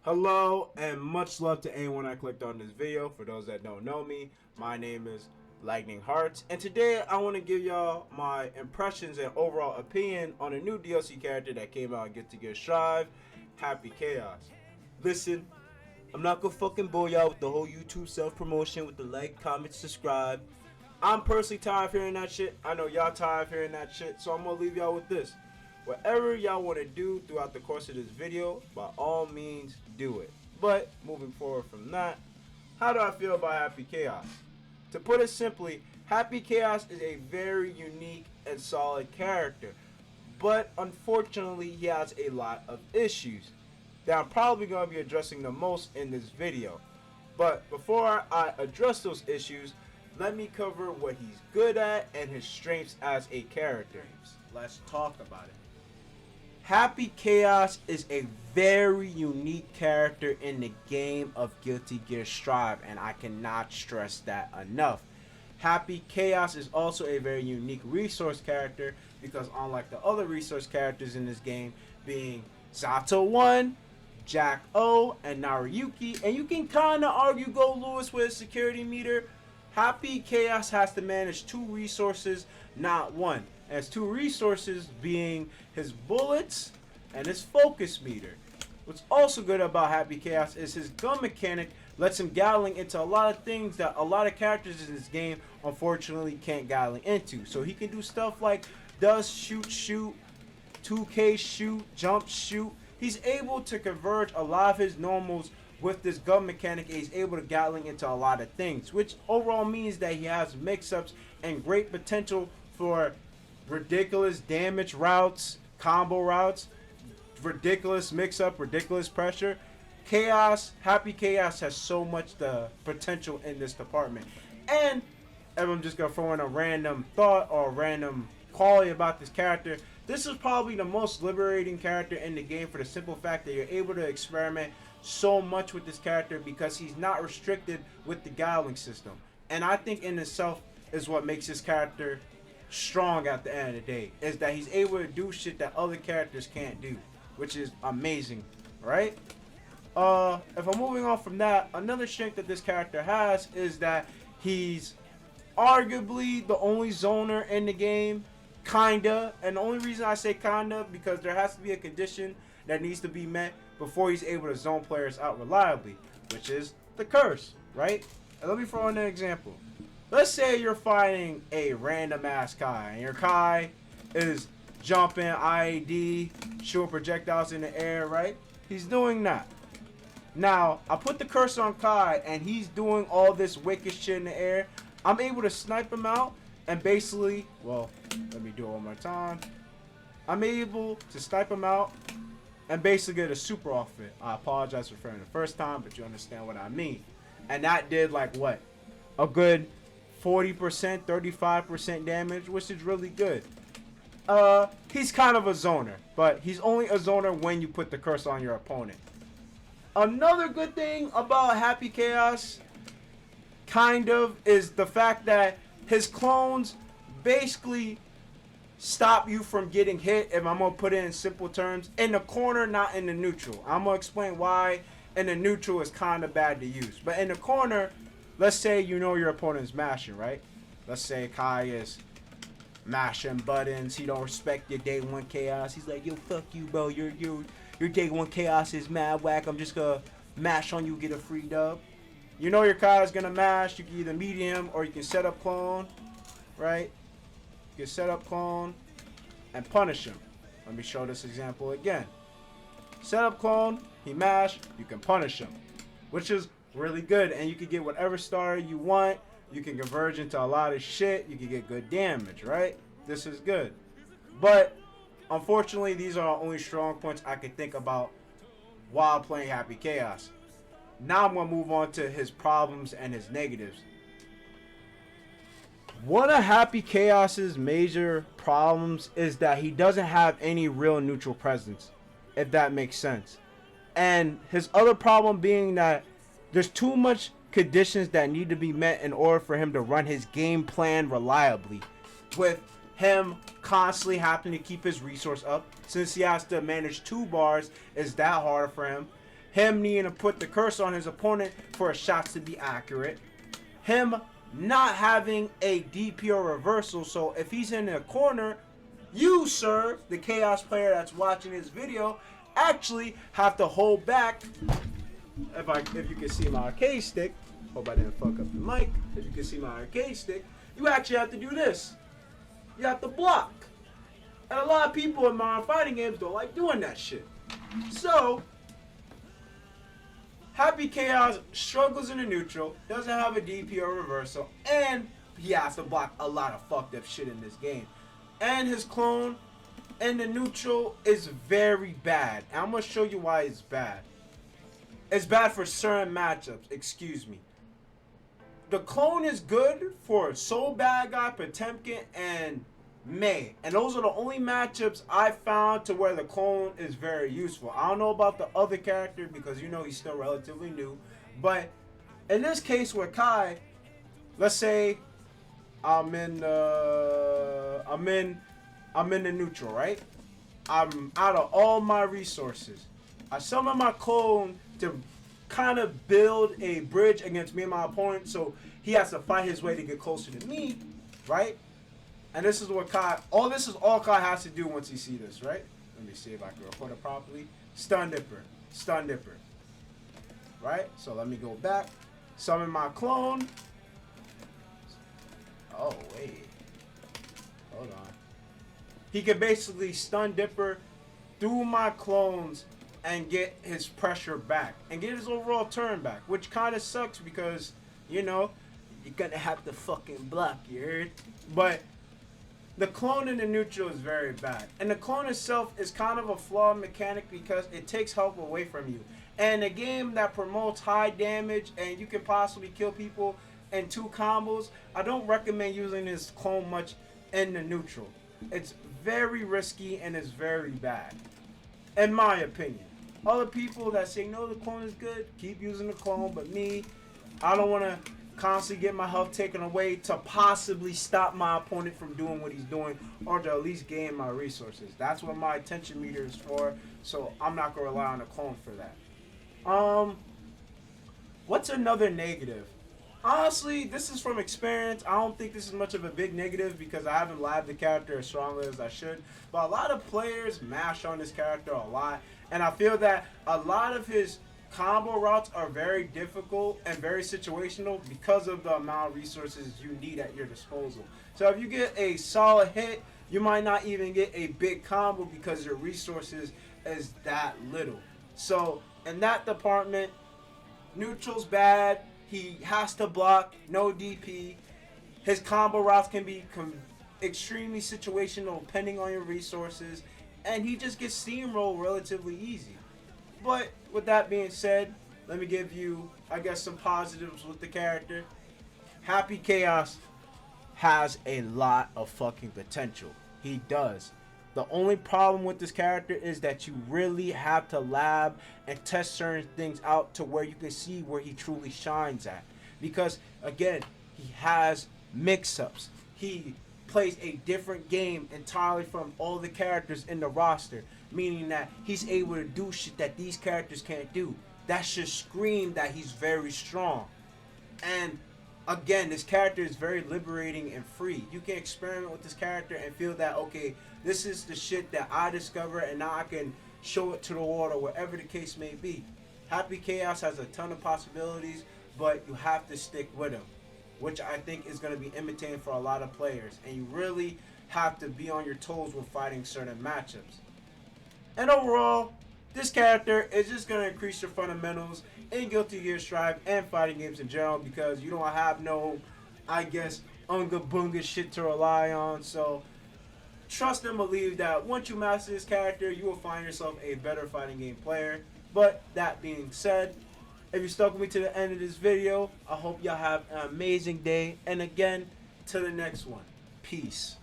Hello and much love to anyone that clicked on this video. For those that don't know me, my name is Lightning Hearts, and today I want to give y'all my impressions and overall opinion on a new DLC character that came out in Guilty Gear Strive, Happy Chaos. Listen, I'm not gonna fucking bore y'all with the whole YouTube self-promotion with the like, comment, subscribe. I'm personally tired of hearing that shit. I know y'all tired of hearing that shit, so I'm gonna leave y'all with this. Whatever y'all want to do throughout the course of this video, by all means, do it. But moving forward from that, how do I feel about Happy Chaos? To put it simply, Happy Chaos is a very unique and solid character, but unfortunately he has a lot of issues that I'm probably going to be addressing the most in this video. But before I address those issues, let me cover what he's good at and his strengths as a character. Let's talk about it. Happy Chaos is a very unique character in the game of Guilty Gear Strive, and I cannot stress that enough. Happy Chaos is also a very unique resource character because unlike the other resource characters in this game, being Zato 1, Jack O, and Naruyuki, and you can kind of argue Go Lewis with a security meter, Happy Chaos has to manage two resources, not one. As two resources being his bullets and his focus meter. What's also good about Happy Chaos is his gun mechanic lets him Gatling into a lot of things that a lot of characters in this game unfortunately can't Gatling into. So he can do stuff like does shoot, 2K shoot, jump shoot. He's able to converge a lot of his normals with this gun mechanic. He's able to Gatling into a lot of things, which overall means that he has mix-ups and great potential for ridiculous damage routes, combo routes, ridiculous mix-up, ridiculous pressure. Happy Chaos has so much the potential in this department. And if I'm just gonna throw in a random thought or a random quality about this character, this is probably the most liberating character in the game for the simple fact that you're able to experiment so much with this character because he's not restricted with the Gatling system. And I think in itself is what makes this character strong at the end of the day, is that he's able to do shit that other characters can't do, which is amazing, right? If I'm moving on from that, another strength that this character has is that he's arguably the only zoner in the game, kinda, and the only reason I say kinda because there has to be a condition that needs to be met before he's able to zone players out reliably, which is the curse, right? And let me throw in an example. Let's say you're fighting a random ass Kai, and your Kai is jumping IED, shooting projectiles in the air, right? He's doing that. Now, I put the curse on Kai, and he's doing all this wicked shit in the air. I'm able to snipe him out, and basically, well, let me do it one more time. I'm able to snipe him out, and basically get a super off it. I apologize for referring the first time, but you understand what I mean. And that did like what? A good 40%, 35% damage, which is really good. He's kind of a zoner, but he's only a zoner when you put the curse on your opponent. Another good thing about Happy Chaos, kind of, is the fact that his clones basically stop you from getting hit, if I'm going to put it in simple terms, in the corner, not in the neutral. I'm going to explain why in the neutral is kind of bad to use. But in the corner, let's say you know your opponent's mashing, right? Let's say Kai is mashing buttons. He don't respect your day one chaos. He's like, yo, fuck you, bro. Your day one chaos is mad whack. I'm just gonna mash on you, get a free dub. You know your Kai is gonna mash. You can either meet him or you can set up clone, right? You can set up clone and punish him. Let me show this example again. Set up clone, he mash, you can punish him, which is really good, and you can get whatever star you want. You can converge into a lot of shit. You can get good damage, right? This is good. But unfortunately, these are the only strong points I can think about while playing Happy Chaos. Now I'm going to move on to his problems and his negatives. One of Happy Chaos's major problems is that he doesn't have any real neutral presence, if that makes sense. And his other problem being that there's too much conditions that need to be met in order for him to run his game plan reliably. With him constantly having to keep his resource up, since he has to manage 2 bars, is that hard for him. him needing to put the curse on his opponent for his shots to be accurate, him not having a DPO reversal. So if he's in the corner, you, sir, the Chaos player that's watching this video, actually have to hold back. If you can see my arcade stick, hope I didn't fuck up the mic. If you can see my arcade stick, you actually have to do this. You have to block. And a lot of people in modern fighting games don't like doing that shit. So, Happy Chaos struggles in the neutral, doesn't have a DPO reversal, and he has to block a lot of fucked up shit in this game. And his clone in the neutral is very bad. And I'm going to show you why it's bad. It's bad for certain matchups, excuse me. The clone is good for Soul Bad Guy, Potemkin, and Mei. And those are the only matchups I found to where the clone is very useful. I don't know about the other character because you know he's still relatively new. But in this case with Kai, let's say I'm in the neutral, right? I'm out of all my resources. I summon my clone to kind of build a bridge against me and my opponent, so he has to fight his way to get closer to me, right? And this is what Kai, this is all Kai has to do once he sees this, right? Let me see if I can record it properly. Stun Dipper, Stun Dipper, right? So let me go back, summon my clone. Oh, wait. Hold on. He can basically Stun Dipper through my clones and get his pressure back and get his overall turn back, which kind of sucks because, you know, you're gonna have to fucking block, you heard? But the clone in the neutral is very bad. And the clone itself is kind of a flawed mechanic because it takes help away from you. And a game that promotes high damage and you can possibly kill people in 2 combos, I don't recommend using this clone much in the neutral. It's very risky and it's very bad, in my opinion. Other people that say no, the clone is good, keep using the clone, but me, I don't want to constantly get my health taken away to possibly stop my opponent from doing what he's doing or to at least gain my resources. That's what my attention meter is for, so I'm not going to rely on the clone for that. What's another negative? Honestly, this is from experience. I don't think this is much of a big negative because I haven't lived the character as strongly as I should. But a lot of players mash on this character a lot. And I feel that a lot of his combo routes are very difficult and very situational because of the amount of resources you need at your disposal. So if you get a solid hit, you might not even get a big combo because your resources is that little. So in that department, neutral's bad. He has to block, no DP. His combo routes can be extremely situational depending on your resources. And he just gets steamrolled relatively easy. But with that being said, let me give you, I guess, some positives with the character. Happy Chaos has a lot of fucking potential. He does. The only problem with this character is that you really have to lab and test certain things out to where you can see where he truly shines at. Because, again, he has mix-ups. He plays a different game entirely from all the characters in the roster. Meaning that he's able to do shit that these characters can't do. That should scream that he's very strong. And again, this character is very liberating and free. You can experiment with this character and feel that, okay, this is the shit that I discover and now I can show it to the world or whatever the case may be. Happy Chaos has a ton of possibilities, but you have to stick with him, which I think is going to be imitating for a lot of players. And you really have to be on your toes when fighting certain matchups. And overall, this character is just going to increase your fundamentals in Guilty Gear Strive and fighting games in general because you don't have no, I guess, unga bunga shit to rely on. So trust and believe that once you master this character, you will find yourself a better fighting game player. But that being said, if you stuck with me to the end of this video, I hope y'all have an amazing day. And again, to the next one. Peace.